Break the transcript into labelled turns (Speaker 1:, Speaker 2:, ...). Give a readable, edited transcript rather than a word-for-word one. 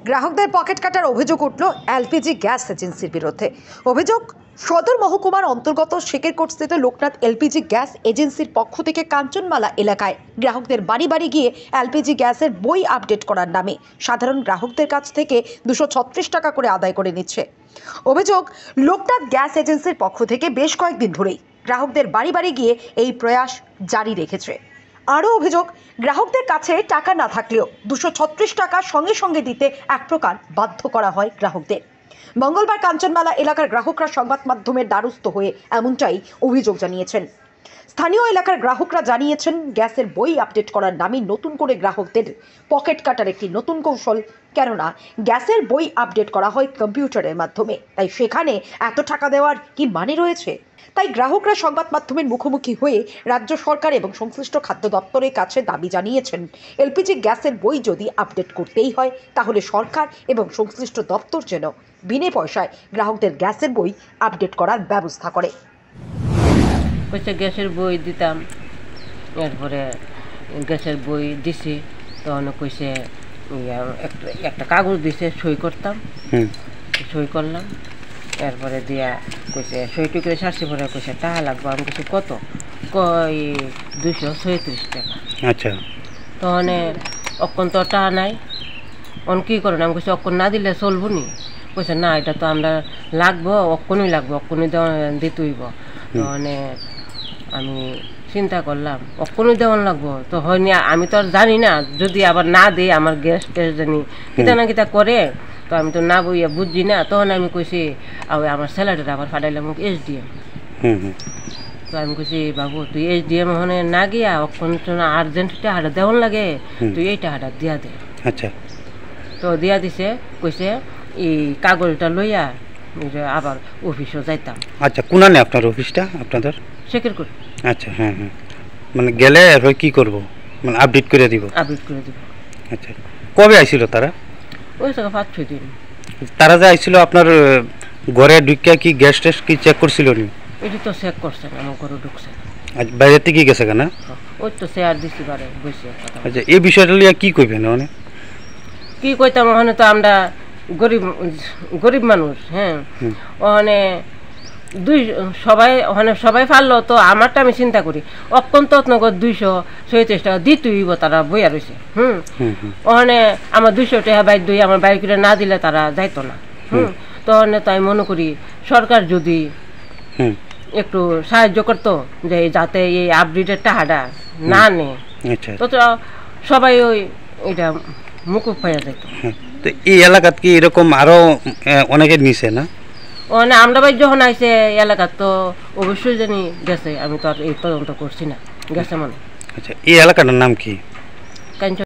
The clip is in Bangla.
Speaker 1: গ্রাহকদের পকেট কাটার অভিযোগ উঠল এলপিজি গ্যাস এজেন্সির বিরুদ্ধে। অভিযোগ, সদর মহকুমার অন্তর্গত শেকেরকোটস্থিত লোকনাথ এলপিজি গ্যাস এজেন্সির পক্ষ থেকে কাঞ্চনমালা এলাকায় গ্রাহকদের বাড়ি বাড়ি গিয়ে এলপিজি গ্যাসের বই আপডেট করার নামে সাধারণ গ্রাহকদের কাছ থেকে 236 টাকা করে আদায় করে নিচ্ছে। অভিযোগ, লোকনাথ গ্যাস এজেন্সির পক্ষ থেকে বেশ কয়েকদিন ধরেই গ্রাহকদের বাড়ি বাড়ি গিয়ে এই প্রয়াস জারি রেখেছে। আরও অভিযোগ, গ্রাহকদের কাছে টাকা না থাকলেও 236 টাকা সঙ্গে সঙ্গে দিতে এক প্রকার বাধ্য করা হয় গ্রাহকদের। মঙ্গলবার কাঞ্চনমালা এলাকার গ্রাহকরা সংবাদ মাধ্যমের দ্বারস্থ হয়ে এমনটাই অভিযোগ জানিয়েছেন। স্থানীয় এলাকার গ্রাহকরা জানিয়েছেন, গ্যাসের বই আপডেট করার নামে নতুন করে গ্রাহকদের পকেট কাটার একটি নতুন কৌশল। কেননা গ্যাসের বই আপডেট করা হয় কম্পিউটারের মাধ্যমে, তাই সেখানে এত টাকা দেওয়ার কি মানে রয়েছে? তাই গ্রাহকরা সংবাদ মাধ্যমের মুখোমুখি হয়ে রাজ্য সরকার এবং সংশ্লিষ্ট খাদ্য দপ্তরের কাছে দাবি জানিয়েছেন, এলপিজি গ্যাসের বই যদি আপডেট করতেই হয় তাহলে সরকার এবং সংশ্লিষ্ট দপ্তর যেন বিনা পয়সায় গ্রাহকদের গ্যাসের বই আপডেট করার ব্যবস্থা করে।
Speaker 2: গ্যাসের বই দিতাম, এরপরে গ্যাসের বই দিছি, তখন কইছে একটা কাগজ দিছে, সই করতাম, সই করলাম, এরপরে দিয়া কইছে সই টুকরে সারছি, পরে কইছে টাকা লাগবে। আমি কইছি কত? কই 236 টাকা।
Speaker 3: আচ্ছা,
Speaker 2: তখন অক্ষণ তো টাকা নাই, অন কী করেন? আমি কইছি অক্ষণ না দিলে চলবো নি? কইছে না, এটা তো আমরা লাগবো, অক্ষণই লাগবো, অক্ষণই দিতে হইব। তখন আমি চিন্তা করলাম অক্ষণই দেওয়ান লাগবো, তো হয়নি। আমি তো আর জানি না, যদি আবার না দিই আমার গ্যাস ট্যাস জানি কিতা না কিতা করে, তো আমি তো না বইয়া বুঝছি না। তখন আমি কইছি আমার স্যালারিটা আবার ফাটাইলাম SDM। তো আমি কইছি বাবু, তুই SDM ওখানে না গিয়া অক্ষণ আর্জেন্ট টাকাটা দেওয়ান লাগে, তুই এই টাকাটা দিয়া দে।
Speaker 3: আচ্ছা,
Speaker 2: তো দিয়া দিছে, কইছে এই কাগজটা লইয়া আবার অফিসও যাইতাম।
Speaker 3: আচ্ছা, কোনানে আপনার অফিসটা? আপনাদের
Speaker 2: শেকেরকোট।
Speaker 3: আচ্ছা, হ্যাঁ হ্যাঁ, মানে গেলে এরপর কি করব? মানে আপডেট করে দিব?
Speaker 2: আপডেট করে দিব।
Speaker 3: আচ্ছা, কবে আইছিল তারা?
Speaker 2: ওই জায়গা 5-6 দিন।
Speaker 3: তারা যে আইছিল আপনার ঘরে ঢুকিয়া কি গ্যাস টেস্ট কি চেক করছিল নি?
Speaker 2: এটি তো চেক করছে না, আমার ঘরে ঢুকছে।
Speaker 3: আজ বাইরে থেকে গেছে কেনা?
Speaker 2: ওই তো শেয়ার দিছি বারে বসে কথা।
Speaker 3: আচ্ছা, এই বিষয়টা লিয়া কি কইবেন? মানে
Speaker 2: কি কইতাম, ওখানে তো আমরা গরিব মানুষ, হ্যাঁ, ওখানে সবাই পারলো, তো আমারটা আমি চিন্তা করি অত্যন্ত 236 টাকা দিতে হইব, তারা বইয়া রয়েছে। ওখানে আমার 200 টাকা বাইক দই আমার বাইকে না দিলে তারা যাইতো না। তখন তো আমি মনে করি সরকার যদি একটু সাহায্য করতো, যে যাতে এই আপডেটের টাকাটা না নেয়, তো সবাই ওই এটা মুকুব পাইয়া যেত।
Speaker 3: তো এই এলাকাত কি এরকম আরো অনেকে নিছে না?
Speaker 2: মানে আমরা ভাই যখন আইসে এলাকার, তো অবশ্যই জানি গেছে, আমি তো আর এই তদন্ত করছি না, গেছে মানে।
Speaker 3: আচ্ছা, এই এলাকাটার নাম কি?
Speaker 2: কাঞ্চন।